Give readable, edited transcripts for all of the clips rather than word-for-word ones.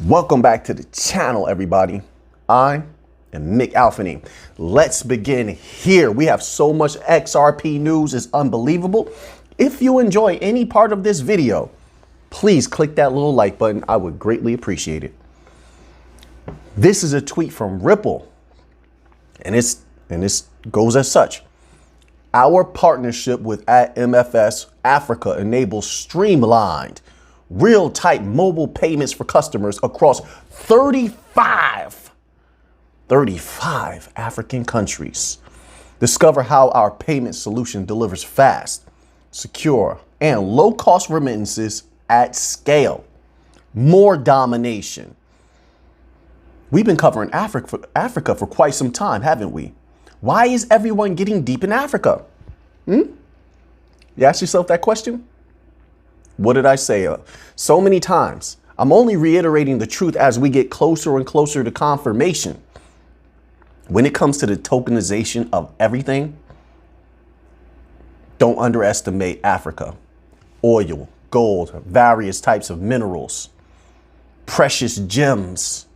Welcome back to the channel, everybody. I am Mick Alfany. Let's begin here. We have so much XRP news, it's unbelievable. If you enjoy any part of this video, please click that little like button. I would greatly appreciate it. This is a tweet from Ripple, and this goes as such. Our partnership with MFS Africa enables streamlined real-time mobile payments for customers across 35 African countries. Discover how our payment solution delivers fast, secure, and low-cost remittances at scale. More domination. We've been covering Africa for quite some time, haven't we? Why is everyone getting deep in Africa? You ask yourself that question? What did I say so many times? I'm only reiterating the truth as we get closer and closer to confirmation. When it comes to the tokenization of everything, don't underestimate Africa. Oil, gold, various types of minerals, precious gems.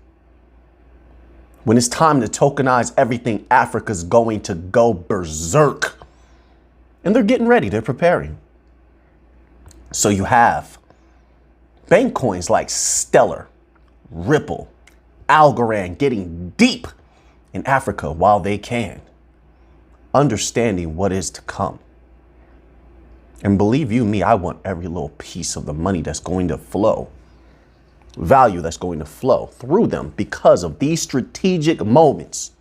When it's time to tokenize everything, Africa's going to go berserk. And they're getting ready, they're preparing. So you have bank coins like Stellar, Ripple, Algorand getting deep in Africa while they can, understanding what is to come. And believe you me, I want every little piece of the money that's going to flow, value that's going to flow through them because of these strategic moments,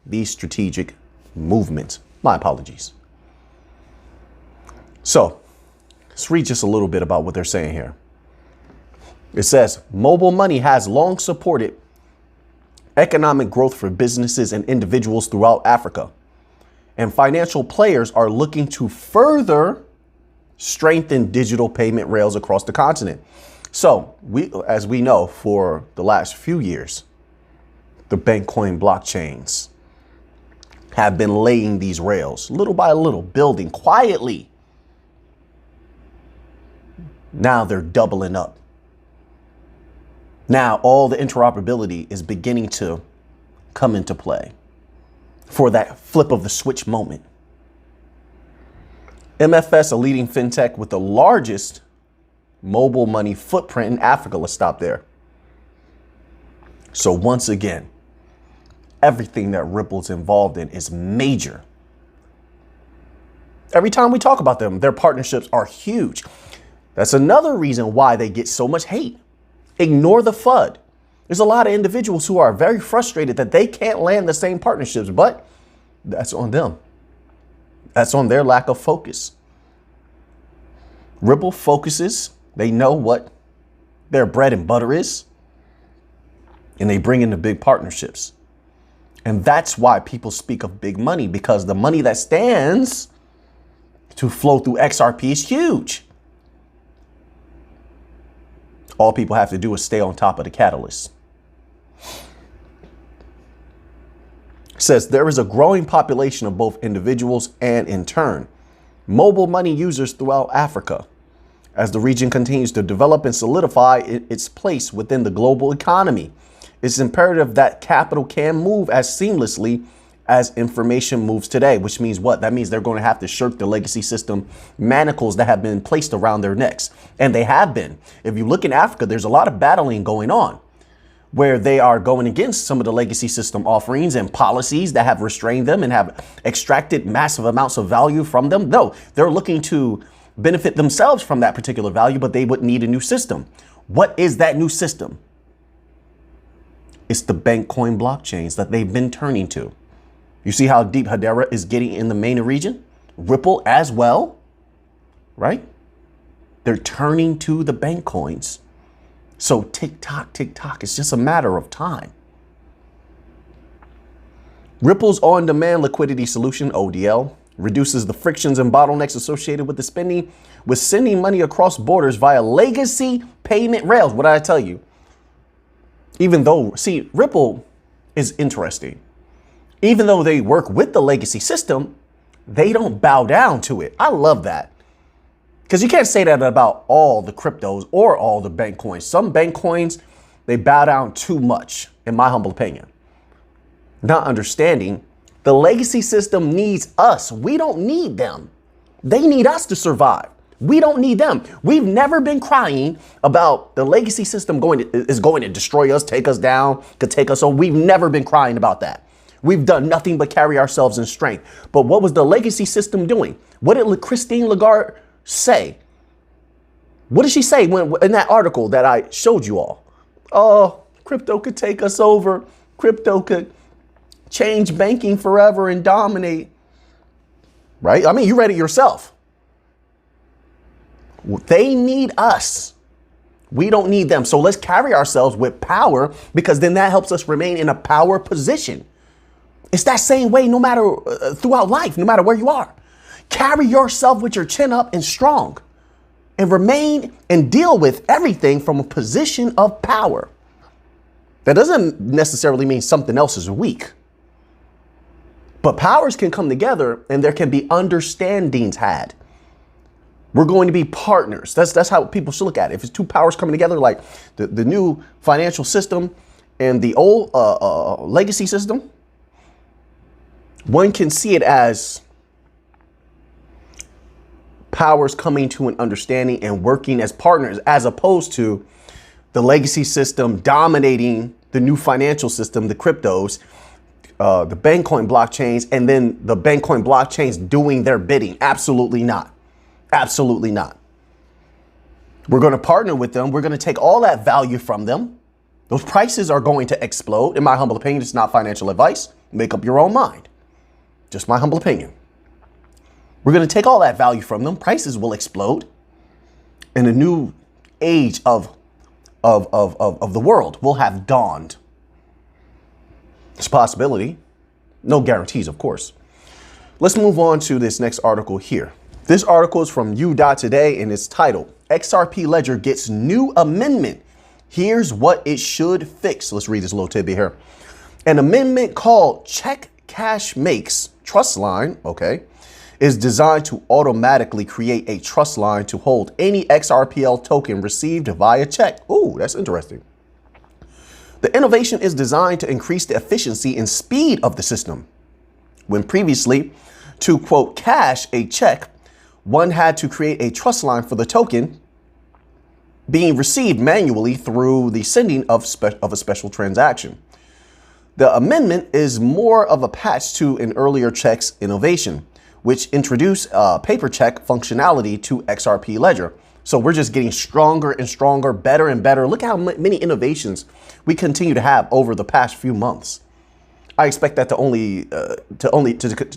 these strategic movements. My apologies. So let's read just a little bit about what they're saying here. It says, mobile money has long supported economic growth for businesses and individuals throughout Africa. And financial players are looking to further strengthen digital payment rails across the continent. So as we know, for the last few years, the bank coin blockchains have been laying these rails little by little, building quietly. Now they're doubling up. Now all the interoperability is beginning to come into play for that flip of the switch moment. MFS, a leading fintech with the largest mobile money footprint in Africa. Let's stop there. So once again, everything that Ripple's involved in is major. Every time we talk about them, their partnerships are huge. That's another reason why they get so much hate. Ignore the FUD. There's a lot of individuals who are very frustrated that they can't land the same partnerships, but that's on them. That's on their lack of focus. Ripple focuses. They know what their bread and butter is, and they bring in the big partnerships. And that's why people speak of big money, because the money that stands to flow through XRP is huge. All people have to do is stay on top of the catalyst. It says there is a growing population of both individuals and, in turn, mobile money users throughout Africa. As the region continues to develop and solidify its place within the global economy, it's imperative that capital can move as seamlessly as information moves today, which means what? That means they're going to have to shirk the legacy system manacles that have been placed around their necks. And they have been. If you look in Africa, there's a lot of battling going on where they are going against some of the legacy system offerings and policies that have restrained them and have extracted massive amounts of value from them. No, they're looking to benefit themselves from that particular value, but they would need a new system. What is that new system? It's the bank coin blockchains that they've been turning to. You see how deep Hedera is getting in the main region? Ripple as well, right? They're turning to the bank coins. So tick tock, it's just a matter of time. Ripple's on-demand liquidity solution, ODL, reduces the frictions and bottlenecks associated with sending money across borders via legacy payment rails. What did I tell you? Even though, see, Ripple is interesting. Even though they work with the legacy system, they don't bow down to it. I love that. Because you can't say that about all the cryptos or all the bank coins. Some bank coins, They bow down too much, in my humble opinion. Not understanding the legacy system needs us. We don't need them. They need us to survive. We don't need them. We've never been crying about the legacy system is going to destroy us, take us down, could take us over. We've never been crying about that. We've done nothing but carry ourselves in strength. But what was the legacy system doing? What did Christine Lagarde say? What did she say in that article that I showed you all? Oh, crypto could take us over. Crypto could change banking forever and dominate. Right? I mean, you read it yourself. They need us. We don't need them. So let's carry ourselves with power, because then that helps us remain in a power position. It's that same way no matter throughout life, no matter where you are. Carry yourself with your chin up and strong, and remain and deal with everything from a position of power. That doesn't necessarily mean something else is weak. But powers can come together and there can be understandings had. We're going to be partners. That's how people should look at it. If it's two powers coming together, like the new financial system and the old legacy system, one can see it as powers coming to an understanding and working as partners, as opposed to the legacy system dominating the new financial system, the cryptos, the Bankcoin blockchains, and then the Bankcoin blockchains doing their bidding. Absolutely not. Absolutely not. We're going to partner with them. We're going to take all that value from them. Those prices are going to explode. In my humble opinion, it's not financial advice. Make up your own mind. Just my humble opinion. We're going to take all that value from them. Prices will explode. And a new age of the world will have dawned. It's a possibility. No guarantees, of course. Let's move on to this next article here. This article is from U.Today and it's titled, XRP Ledger Gets New Amendment. Here's what it should fix. Let's read this little tidbit here. An amendment called Check Cash Makes Trust Line, okay, is designed to automatically create a trust line to hold any XRPL token received via check. Ooh, that's interesting. The innovation is designed to increase the efficiency and speed of the system. When previously, to quote, cash a check, one had to create a trust line for the token being received manually through the sending of a special transaction. The amendment is more of a patch to an earlier check's innovation, which introduced paper check functionality to XRP Ledger. So we're just getting stronger and stronger, better and better. Look how many innovations we continue to have over the past few months. I expect that to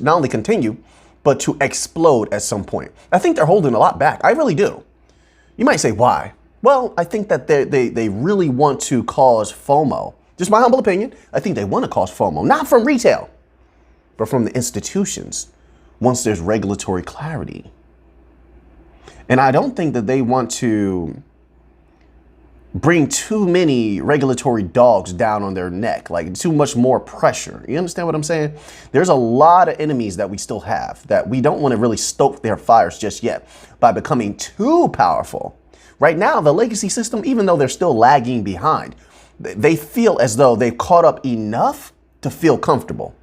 not only continue, but to explode at some point. I think they're holding a lot back. I really do. You might say, why? Well, I think that they really want to cause FOMO. Just my humble opinion. I think they want to cause FOMO, not from retail, but from the institutions once there's regulatory clarity. And I don't think that they want to bring too many regulatory dogs down on their neck, like too much more pressure. You understand what I'm saying? There's a lot of enemies that we still have that we don't want to really stoke their fires just yet by becoming too powerful. Right now, the legacy system, even though they're still lagging behind, they feel as though they've caught up enough to feel comfortable.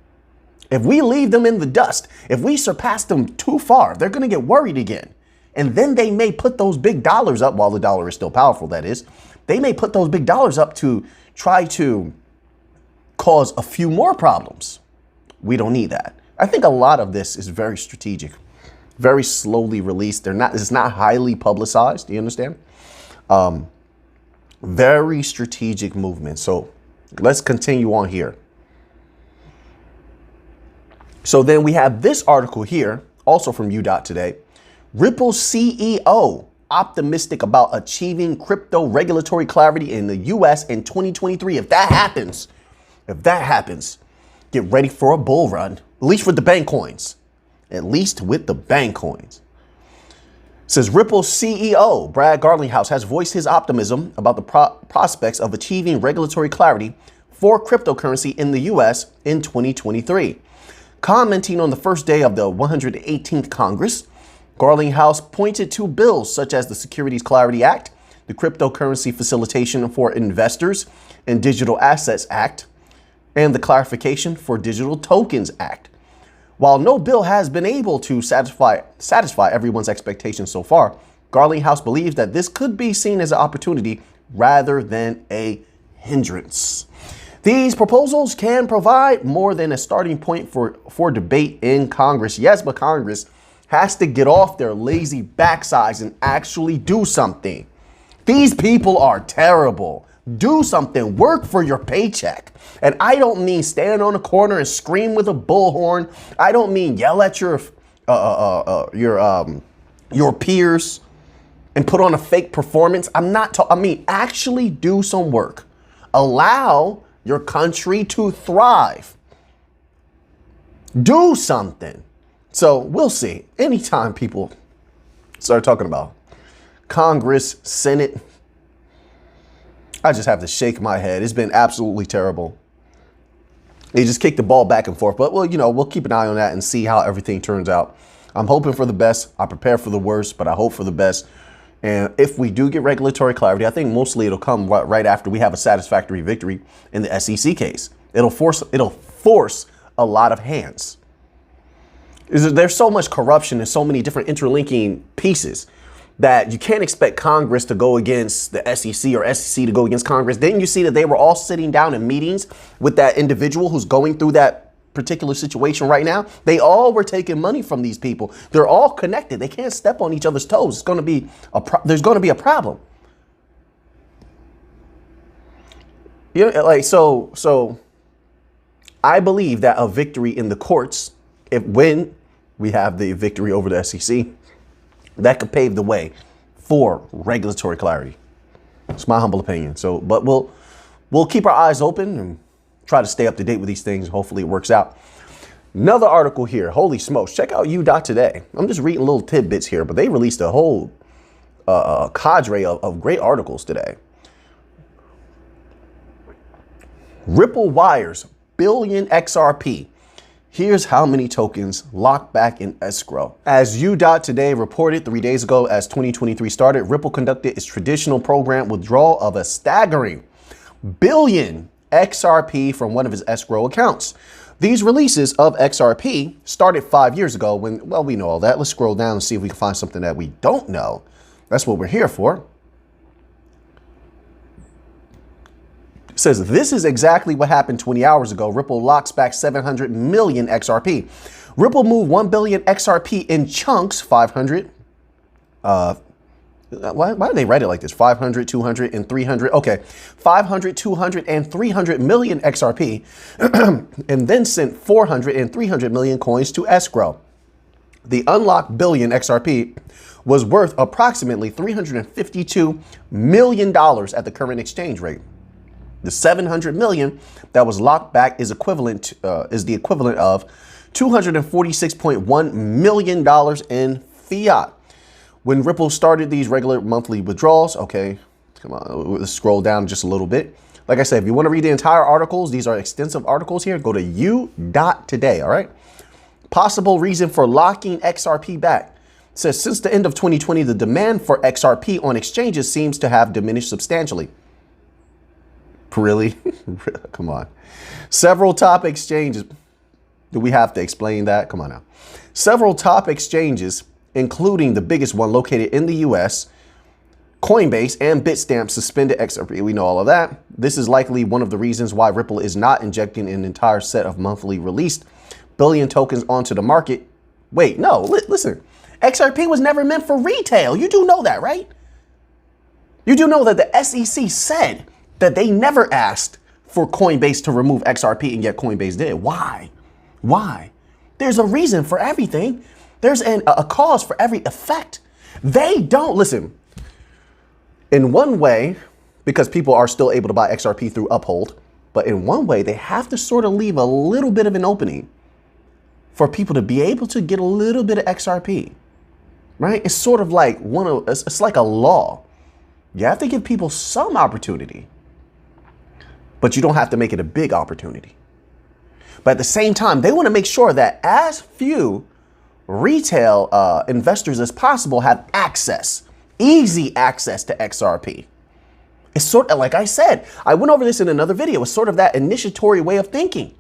If we leave them in the dust, if we surpass them too far, they're going to get worried again. And then they may put those big dollars up, while the dollar is still powerful, that is. They may put those big dollars up to try to cause a few more problems. We don't need that. I think a lot of this is very strategic, very slowly released. It's not highly publicized. Do you understand? Very strategic movement. So let's continue on here. So then we have this article here, also from U.Today. Ripple's CEO optimistic about achieving crypto regulatory clarity in the U.S. in 2023. If that happens, get ready for a bull run, at least with the bank coins. At least with the bank coins. Says Ripple's CEO, Brad Garlinghouse, has voiced his optimism about the prospects of achieving regulatory clarity for cryptocurrency in the U.S. in 2023. Commenting on the first day of the 118th Congress, Garlinghouse pointed to bills such as the Securities Clarity Act, the Cryptocurrency Facilitation for Investors and Digital Assets Act, and the Clarification for Digital Tokens Act. While no bill has been able to satisfy everyone's expectations so far, Garlinghouse believes that this could be seen as an opportunity rather than a hindrance. These proposals can provide more than a starting point for debate in Congress. Yes, but Congress has to get off their lazy backsides and actually do something. These people are terrible. Do something. Work for your paycheck. And I don't mean stand on a corner and scream with a bullhorn. I don't mean yell at your peers and put on a fake performance. I mean actually do some work. Allow your country to thrive. Do something. So we'll see. Anytime people start talking about Congress, Senate, I just have to shake my head. It's been absolutely terrible. They just kick the ball back and forth. But, well, we'll keep an eye on that and see how everything turns out. I'm hoping for the best. I prepare for the worst, but I hope for the best. And if we do get regulatory clarity, I think mostly it'll come right after we have a satisfactory victory in the SEC case. It'll force a lot of hands. There's so much corruption and so many different interlinking pieces that you can't expect Congress to go against the SEC or SEC to go against Congress. Didn't you see that they were all sitting down in meetings with that individual who's going through that particular situation right now? They all were taking money from these people. They're all connected. They can't step on each other's toes. It's going to be there's going to be a problem. So I believe that a victory in the courts, when we have the victory over the SEC, that could pave the way for regulatory clarity. It's my humble opinion. But we'll keep our eyes open and try to stay up to date with these things. Hopefully it works out. Another article here. Holy smokes. Check out U.Today. I'm just reading little tidbits here, but they released a whole cadre of great articles today. Ripple wires billion XRP. Here's how many tokens locked back in escrow. As U.Today reported 3 days ago, as 2023 started, Ripple conducted its traditional program withdrawal of a staggering billion XRP from one of its escrow accounts. These releases of XRP started 5 years ago when, well, we know all that. Let's scroll down and see if we can find something that we don't know. That's what we're here for. It says this is exactly what happened 20 hours ago. Ripple locks back 700 million XRP. Ripple moved 1 billion XRP in chunks, 500. Why do they write it like this? 500, 200, and 300. Okay, 500, 200, and 300 million XRP, and then sent 400 and 300 million coins to escrow. The unlocked billion XRP was worth approximately $352 million at the current exchange rate. The 700 million that was locked back is the equivalent of $246.1 million in fiat. When Ripple started these regular monthly withdrawals, okay, come on, let's scroll down just a little bit. Like I said, if you want to read the entire articles, these are extensive articles here, go to U.Today, all right? Possible reason for locking XRP back. It says since the end of 2020, the demand for XRP on exchanges seems to have diminished substantially. Really? Come on. Several top exchanges. Do we have to explain that? Come on now. Several top exchanges, including the biggest one located in the US, Coinbase and Bitstamp, suspended XRP. We know all of that. This is likely one of the reasons why Ripple is not injecting an entire set of monthly released billion tokens onto the market. Wait, no, listen. XRP was never meant for retail. You do know that, right? You do know that the SEC said that they never asked for Coinbase to remove XRP, and yet Coinbase did. Why? Why? There's a reason for everything. There's a cause for every effect. They don't, listen, in one way, because people are still able to buy XRP through Uphold, but in one way, they have to sort of leave a little bit of an opening for people to be able to get a little bit of XRP, right? It's sort of like it's like a law. You have to give people some opportunity, but you don't have to make it a big opportunity. But at the same time, they want to make sure that as few retail investors as possible have access easy access to XRP. It's sort of, like I said, I went over this in another video. It's sort of that initiatory way of thinking.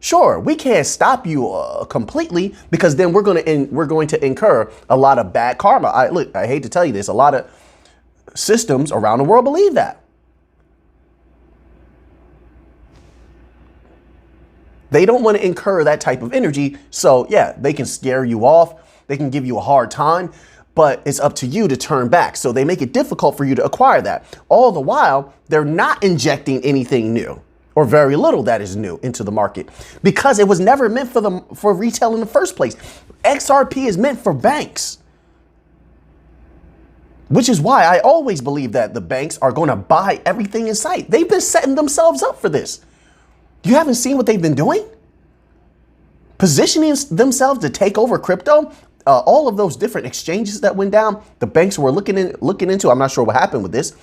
Sure, we can't stop you completely, because then we're going to incur a lot of bad karma. I hate to tell you this, a lot of systems around the world believe that. They don't want to incur that type of energy. So yeah, they can scare you off. They can give you a hard time, but it's up to you to turn back. So they make it difficult for you to acquire that. All the while, they're not injecting anything new, or very little that is new, into the market, because it was never meant for retail in the first place. XRP is meant for banks, which is why I always believe that the banks are going to buy everything in sight. They've been setting themselves up for this. You haven't seen what they've been doing? Positioning themselves to take over crypto. All of those different exchanges that went down, the banks were looking into, I'm not sure what happened with this.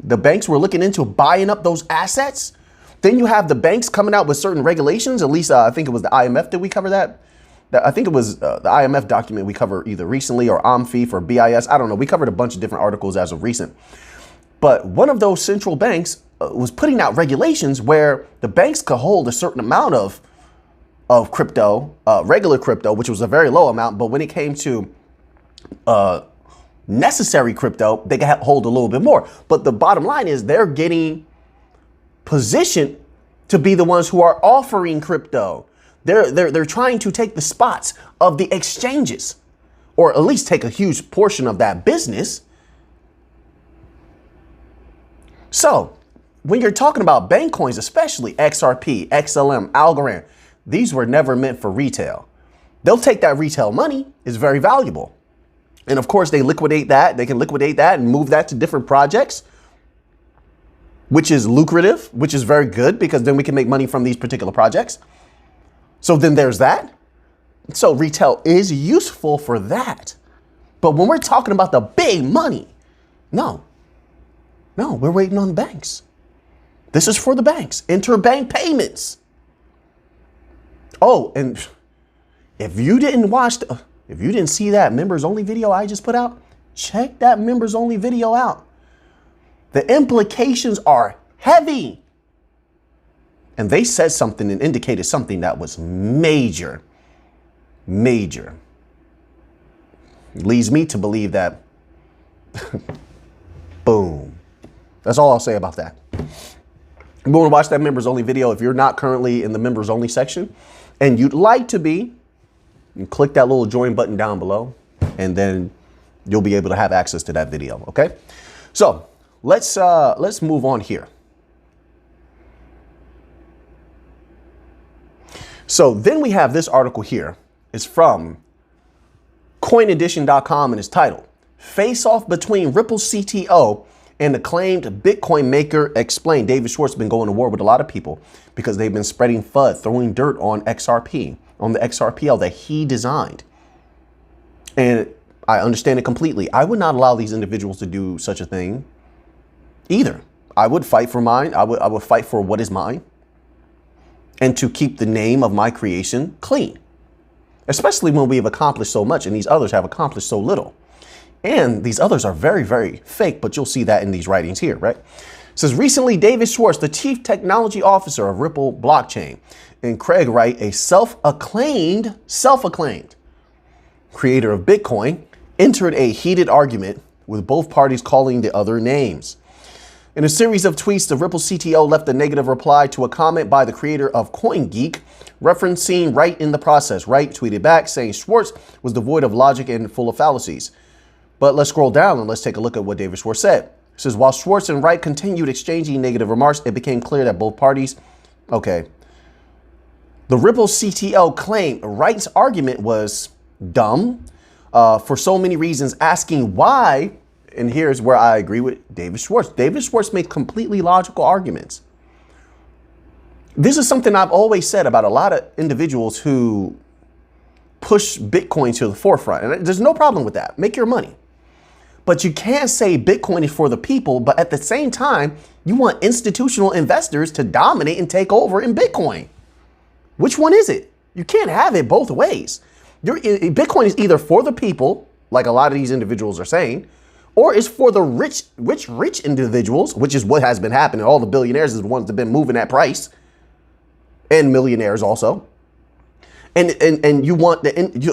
The banks were looking into buying up those assets. Then you have the banks coming out with certain regulations. At least I think it was the IMF. Did we cover that? I think it was the IMF document we covered either recently, or OMFI for BIS. I don't know. We covered a bunch of different articles as of recent. But one of those central banks was putting out regulations where the banks could hold a certain amount of crypto, regular crypto, which was a very low amount. But when it came to necessary crypto, they could hold a little bit more. But the bottom line is they're getting positioned to be the ones who are offering crypto. They're trying to take the spots of the exchanges, or at least take a huge portion of that business. So when you're talking about bank coins, especially XRP, XLM, Algorand, these were never meant for retail. They'll take that retail money, is very valuable. And of course they liquidate that. They can liquidate that and move that to different projects, which is lucrative, which is very good, because then we can make money from these particular projects. So then there's that. So retail is useful for that. But when we're talking about the big money, no, we're waiting on the banks. This is for the banks, interbank payments. Oh, and if you didn't see that members only video I just put out, check that members only video out. The implications are heavy. And they said something and indicated something that was major. It leads me to believe that, boom. That's all I'll say about that. You want to watch that members only video. If you're not currently in the members only section and you'd like to be, you click that little join button down below, and then you'll be able to have access to that video. Okay. So let's move on here. So then we have this article here. It's from coinedition.com, and it's titled "Face Off Between Ripple CTO and Acclaimed Bitcoin Maker Explained." David Schwartz has been going to war with a lot of people because they've been spreading FUD, throwing dirt on XRP, on the XRPL that he designed. And I understand it completely. I would not allow these individuals to do such a thing either. I would fight for mine. I would fight for what is mine, and to keep the name of my creation clean, especially when we have accomplished so much and these others have accomplished so little. And these others are very, very fake, but you'll see that in these writings here, right? It says, recently, David Schwartz, the chief technology officer of Ripple blockchain, and Craig Wright, a self-acclaimed creator of Bitcoin, entered a heated argument with both parties calling the other names. In a series of tweets, the Ripple CTO left a negative reply to a comment by the creator of CoinGeek, referencing Wright in the process. Wright tweeted back saying Schwartz was devoid of logic and full of fallacies. But let's scroll down and let's take a look at what David Schwartz said. It says, while Schwartz and Wright continued exchanging negative remarks, it became clear that both parties, the Ripple CTO claimed Wright's argument was dumb for so many reasons, asking why. And here's where I agree with David Schwartz. David Schwartz made completely logical arguments. This is something I've always said about a lot of individuals who push Bitcoin to the forefront. And there's no problem with that. Make your money. But you can't say Bitcoin is for the people, but at the same time, you want institutional investors to dominate and take over in Bitcoin. Which one is it? You can't have it both ways. Bitcoin is either for the people, like a lot of these individuals are saying, or it's for the rich individuals, which is what has been happening. All the billionaires is the ones that have been moving that price, and millionaires also. And you want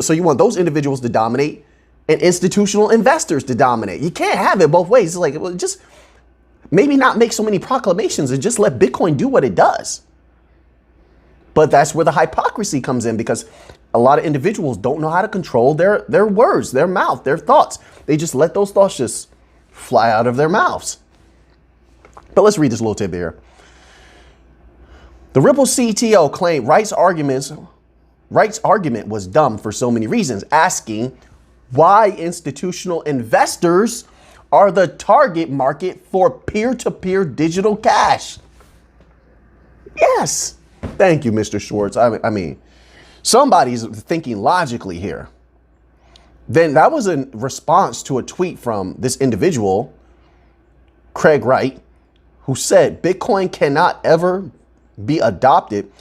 so you want those individuals to dominate and institutional investors to dominate. You can't have it both ways. It's like, well, just maybe not make so many proclamations and just let Bitcoin do what it does. But that's where the hypocrisy comes in, because a lot of individuals don't know how to control their words, their mouth, their thoughts. They just let those thoughts just fly out of their mouths. But let's read this little tidbit here. The Ripple CTO claimed Wright's argument was dumb for so many reasons, asking why institutional investors are the target market for peer-to-peer digital cash. Yes. Thank you, Mr. Schwartz. I mean, somebody's thinking logically here. Then that was in response to a tweet from this individual, Craig Wright, who said Bitcoin cannot ever be adopted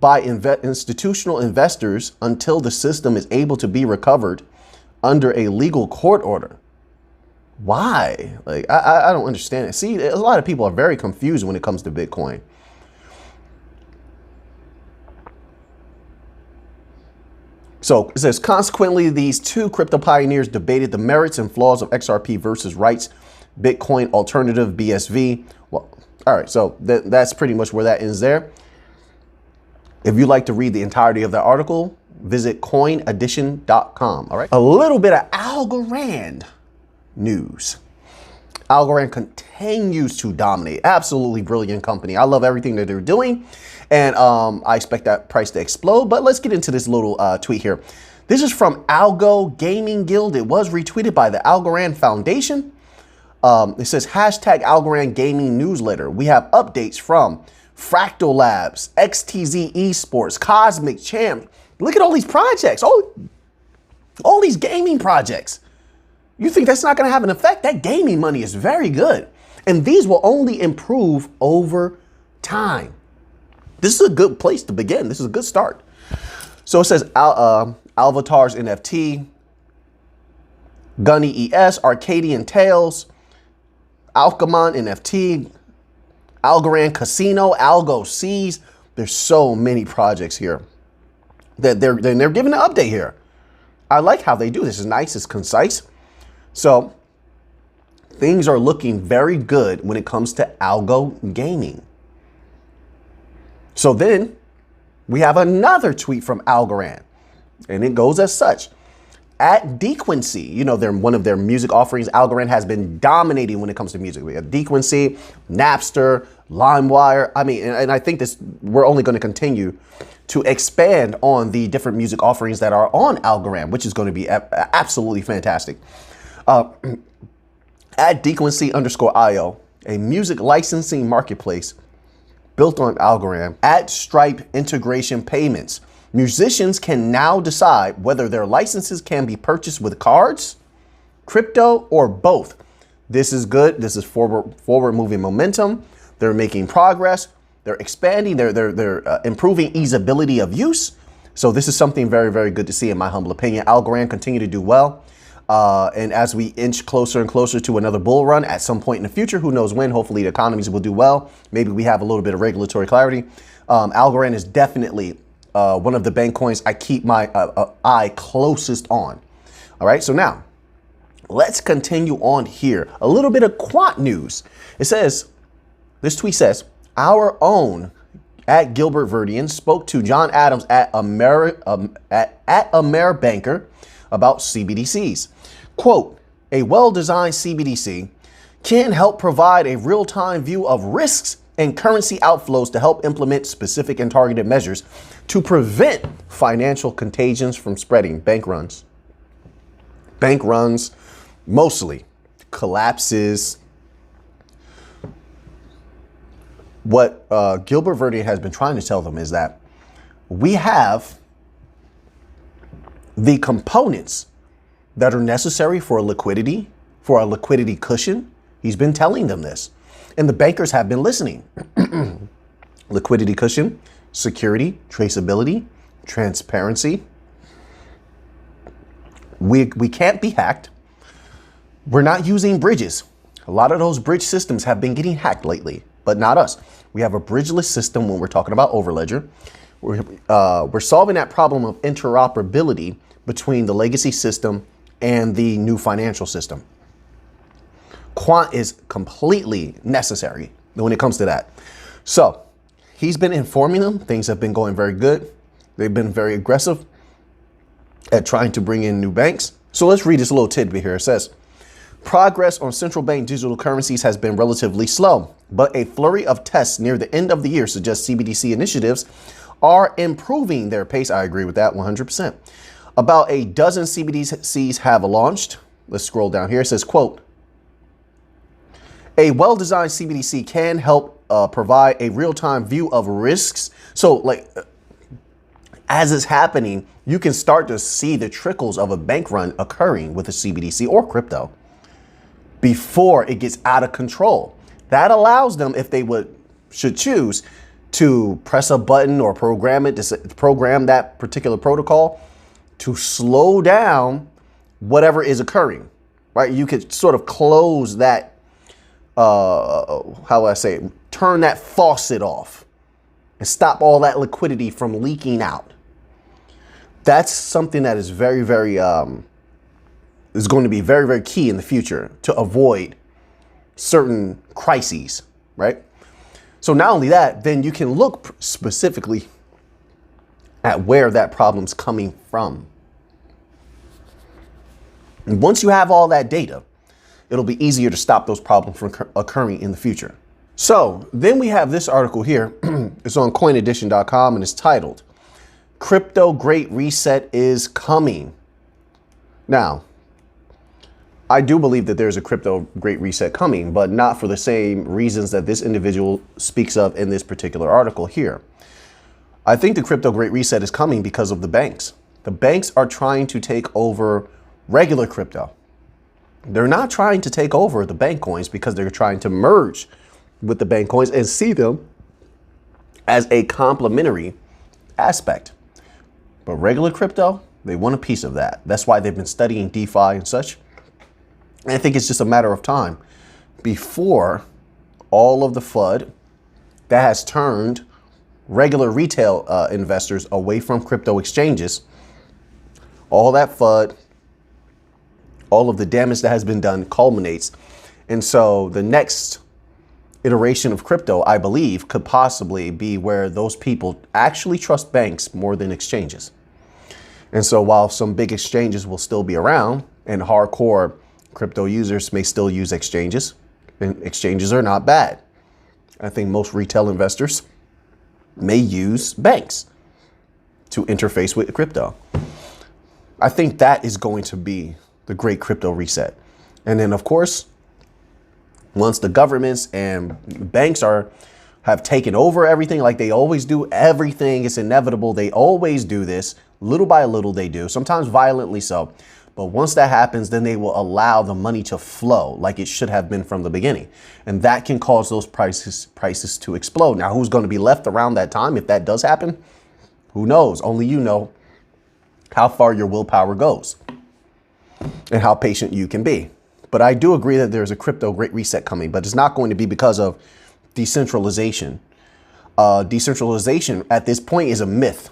by institutional investors until the system is able to be recovered under a legal court order. Why? Like, I don't understand it. See, a lot of people are very confused when it comes to Bitcoin. So it says, consequently, these two crypto pioneers debated the merits and flaws of XRP versus Wright's Bitcoin alternative BSV. Well, all right, so that's pretty much where that ends there. If you'd like to read the entirety of that article, visit coinedition.com. All right. A little bit of Algorand news. Algorand continues to dominate. Absolutely brilliant company. I love everything that they're doing. And I expect that price to explode. But let's get into this little tweet here. This is from Algo Gaming Guild. It was retweeted by the Algorand Foundation. It says, hashtag Algorand Gaming Newsletter. We have updates from Fractal Labs, XTZ Esports, Cosmic Champ. Look at all these projects. All these gaming projects. You think that's not going to have an effect? That gaming money is very good. And these will only improve over time. This is a good place to begin. This is a good start. So it says Avatar's NFT, Gunny ES, Arcadian Tales, Alchemon NFT, Algorand Casino, Algo Seas. There's so many projects here that they're giving an update here. I like how they do this. It's nice, it's concise. So things are looking very good when it comes to Algo Gaming. So then we have another tweet from Algorand, and it goes as such. At Dequency, you know, they're one of their music offerings. Algorand has been dominating when it comes to music. We have Dequency, Napster, LimeWire. I mean, and I think we're only going to continue to expand on the different music offerings that are on Algorand, which is going to be absolutely fantastic. At Dequency_IO, a music licensing marketplace built on Algorand, at Stripe integration payments. Musicians can now decide whether their licenses can be purchased with cards, crypto, or both. This is good. This is forward moving momentum. They're making progress. They're expanding. They're improving easeability of use. So this is something very, very good to see, in my humble opinion. Algorand continue to do well. And as we inch closer and closer to another bull run at some point in the future, who knows when, hopefully the economies will do well. Maybe we have a little bit of regulatory clarity. Algorand is definitely one of the bank coins I keep my eye closest on. All right, so now let's continue on here. A little bit of Quant news. It says, this tweet says, our own at Gilbert Verdian spoke to John Adams at Ameribanker about CBDCs. Quote, a well-designed CBDC can help provide a real-time view of risks and currency outflows to help implement specific and targeted measures to prevent financial contagions from spreading. Bank runs, mostly collapses. What Gilbert Verdian has been trying to tell them is that we have the components that are necessary for a liquidity cushion. He's been telling them this, and the bankers have been listening. Liquidity cushion, security, traceability, transparency. We can't be hacked. We're not using bridges. A lot of those bridge systems have been getting hacked lately, but not us. We have a bridgeless system when we're talking about Overledger. We're solving that problem of interoperability between the legacy system and the new financial system. Quant is completely necessary when it comes to that. So he's been informing them. Things have been going very good. They've been very aggressive at trying to bring in new banks. So let's read this little tidbit here. It says, progress on central bank digital currencies has been relatively slow, but a flurry of tests near the end of the year suggests CBDC initiatives are improving their pace. I agree with that 100%. About a dozen CBDCs have launched. Let's scroll down here. It says, quote, a well-designed CBDC can help provide a real-time view of risks. So like as it's happening, you can start to see the trickles of a bank run occurring with a CBDC or crypto before it gets out of control. That allows them, if they should choose, to press a button or program it to program that particular protocol to slow down whatever is occurring, right? You could sort of close that, how do I say it? Turn that faucet off and stop all that liquidity from leaking out. That's something that is very, very, is going to be very, very key in the future to avoid certain crises, right? So not only that, then you can look specifically at where that problem's coming from. And once you have all that data, it'll be easier to stop those problems from occurring in the future. So then we have this article here. It's on coinedition.com and it's titled, Crypto Great Reset is Coming. Now, I do believe that there's a crypto great reset coming, but not for the same reasons that this individual speaks of in this particular article here. I think the crypto great reset is coming because of the banks. The banks are trying to take over regular crypto. They're not trying to take over the bank coins because they're trying to merge with the bank coins and see them as a complementary aspect. But regular crypto, they want a piece of that. That's why they've been studying DeFi and such. And I think it's just a matter of time before all of the FUD that has turned regular retail investors away from crypto exchanges, all that FUD, all of the damage that has been done culminates. And so the next iteration of crypto, I believe, could possibly be where those people actually trust banks more than exchanges. And so while some big exchanges will still be around and hardcore crypto users may still use exchanges, and exchanges are not bad. I think most retail investors may use banks to interface with crypto. I think that is going to be the great crypto reset. And then, of course, once the governments and banks have taken over everything like they always do, everything is inevitable. They always do this. Little by little they do, sometimes violently so. But once that happens, then they will allow the money to flow like it should have been from the beginning. And that can cause those prices to explode. Now, who's going to be left around that time if that does happen? Who knows? Only you know how far your willpower goes and how patient you can be. But I do agree that there's a crypto great reset coming, but it's not going to be because of decentralization. Decentralization at this point is a myth.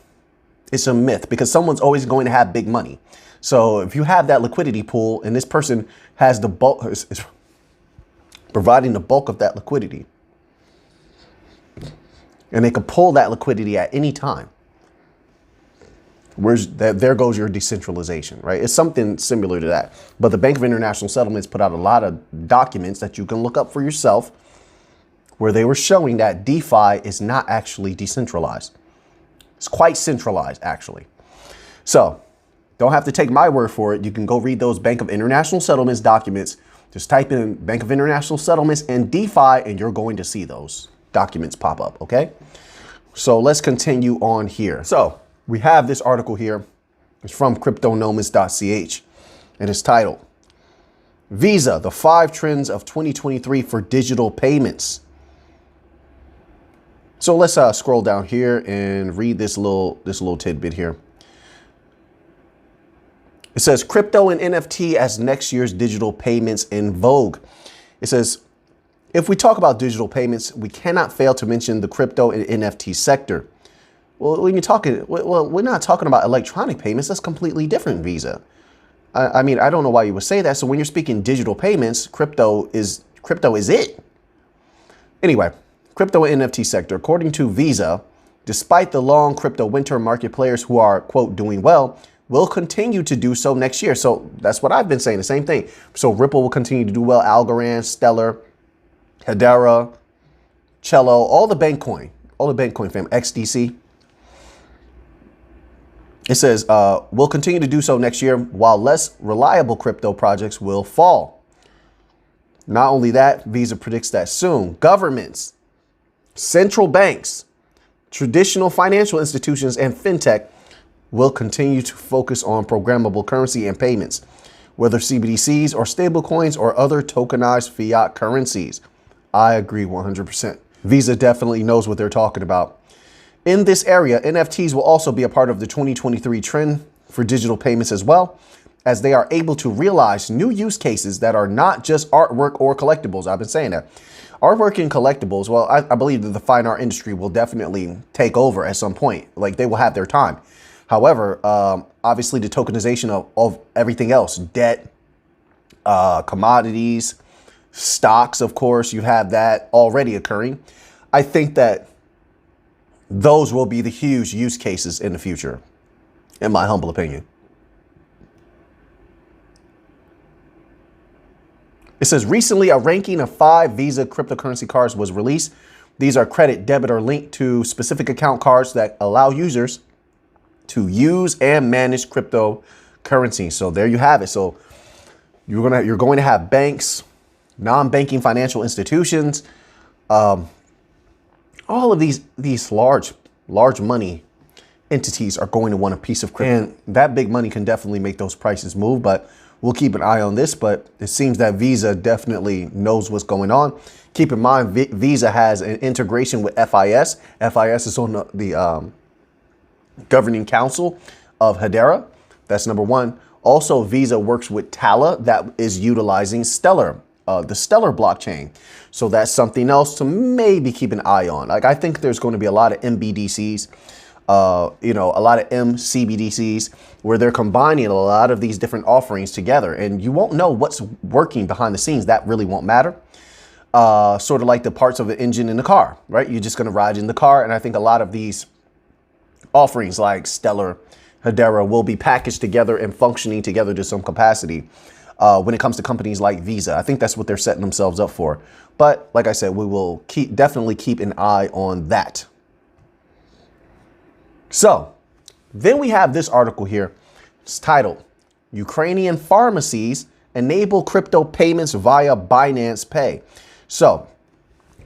It's a myth because someone's always going to have big money. So if you have that liquidity pool and this person has the bulk, is providing the bulk of that liquidity, and they can pull that liquidity at any time, there goes your decentralization, right? It's something similar to that. But the Bank of International Settlements put out a lot of documents that you can look up for yourself where they were showing that DeFi is not actually decentralized. It's quite centralized, actually. So don't have to take my word for it. You can go read those Bank of International Settlements documents. Just type in Bank of International Settlements and DeFi, and you're going to see those documents pop up, okay? So let's continue on here. So we have this article here. It's from cryptonomist.ch, and it's titled, Visa, the 5 Trends of 2023 for Digital Payments. So let's scroll down here and read this little tidbit here. It It says crypto and NFT as next year's digital payments in vogue. It says, if we talk about digital payments, we cannot fail to mention the crypto and NFT sector. Well, when you're talking, well, we're not talking about electronic payments. That's completely different, Visa. I mean, I don't know why you would say that. So when you're speaking digital payments, crypto is it. Anyway, crypto and NFT sector. According to Visa, despite the long crypto winter, market players who are, quote, doing well will continue to do so next year. So that's what I've been saying, the same thing. So Ripple will continue to do well. Algorand, Stellar, Hedera, Cello, all the Bankcoin fam, XDC. It says, we'll continue to do so next year while less reliable crypto projects will fall. Not only that, Visa predicts that soon governments, central banks, traditional financial institutions, and fintech will continue to focus on programmable currency and payments, whether CBDCs or stablecoins or other tokenized fiat currencies. I agree 100%. Visa definitely knows what they're talking about. In this area, NFTs will also be a part of the 2023 trend for digital payments as well, as they are able to realize new use cases that are not just artwork or collectibles. I've been saying that. Artwork and collectibles, well, I believe that the fine art industry will definitely take over at some point. Like, they will have their time. However, obviously the tokenization of everything else, debt, commodities, stocks, of course, you have that already occurring. I think that those will be the huge use cases in the future, in my humble opinion. It says recently a ranking of 5 Visa cryptocurrency cards was released. These are credit, debit, or linked to specific account cards that allow users to use and manage cryptocurrency. So there you have it. So you're going to have banks, non-banking financial institutions, all of these large money entities are going to want a piece of crypto. And that big money can definitely make those prices move, but we'll keep an eye on this. But it seems that Visa definitely knows what's going on. Keep in mind, Visa has an integration with FIS. FIS is on the governing council of Hedera. That's number one. Also, Visa works with Tala that is utilizing Stellar, the Stellar blockchain. So that's something else to maybe keep an eye on. Like, I think there's going to be a lot of MBDCs, a lot of MCBDCs where they're combining a lot of these different offerings together, and you won't know what's working behind the scenes. That really won't matter. Sort of like the parts of the engine in the car, right? You're just going to ride in the car. And I think a lot of these offerings like Stellar, Hedera will be packaged together and functioning together to some capacity when it comes to companies like Visa. I think that's what they're setting themselves up for. But like I said, we will definitely keep an eye on that. So then we have this article here. It's titled, Ukrainian Pharmacies Enable Crypto Payments via Binance Pay. So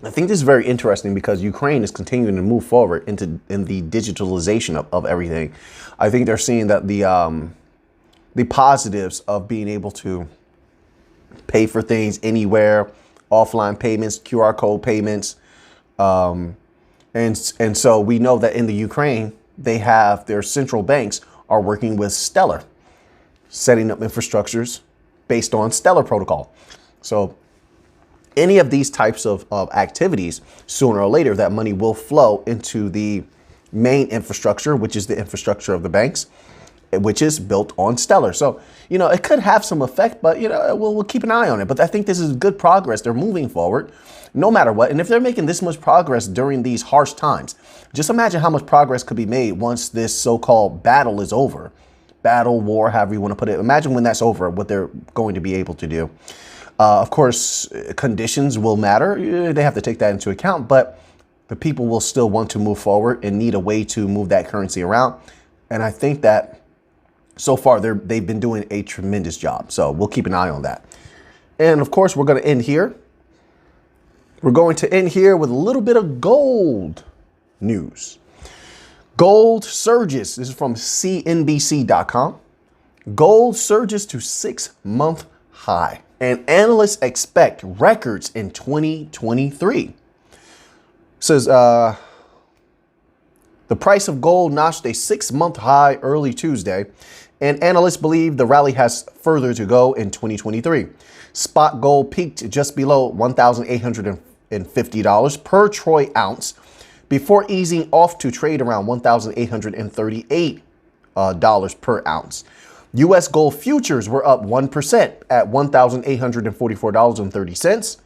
I think this is very interesting because Ukraine is continuing to move forward in the digitalization of everything. I think they're seeing that the positives of being able to pay for things anywhere, offline payments, QR code payments. And so we know that in the Ukraine, they have their central banks are working with Stellar, setting up infrastructures based on Stellar protocol. So any of these types of activities, sooner or later, that money will flow into the main infrastructure, which is the infrastructure of the banks, which is built on Stellar. So, it could have some effect, but, we'll keep an eye on it. But I think this is good progress. They're moving forward no matter what. And if they're making this much progress during these harsh times, just imagine how much progress could be made once this so-called battle is over. Battle, war, however you want to put it. Imagine when that's over, what they're going to be able to do. Of course, conditions will matter. They have to take that into account, but the people will still want to move forward and need a way to move that currency around. And I think that so far they've been doing a tremendous job. So we'll keep an eye on that. And of course, we're going to end here. We're going to end here with a little bit of gold news. Gold surges. This is from CNBC.com. Gold surges to 6-month high. And analysts expect records in 2023. It says the price of gold notched a 6-month high early Tuesday and analysts believe the rally has further to go in 2023. Spot gold peaked just below $1,850 per troy ounce before easing off to trade around $1,838 per ounce. U.S. gold futures were up 1% at $1,844.30.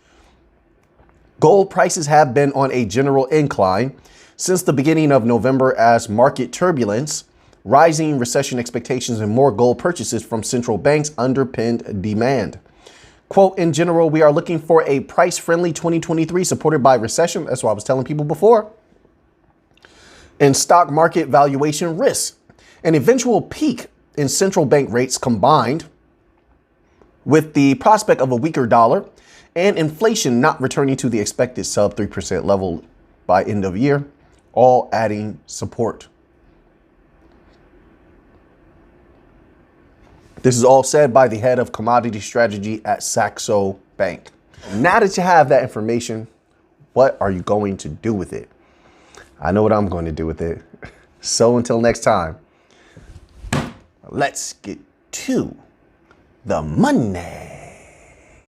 Gold prices have been on a general incline since the beginning of November as market turbulence, rising recession expectations, and more gold purchases from central banks underpinned demand. Quote, in general, we are looking for a price-friendly 2023 supported by recession. That's what I was telling people before. And stock market valuation risks. An eventual peak in central bank rates combined with the prospect of a weaker dollar and inflation not returning to the expected sub 3% level by end of year, all adding support. This is all said by the head of commodity strategy at Saxo Bank. Now that you have that information, what are you going to do with it? I know what I'm going to do with it. So until next time, let's get to the money.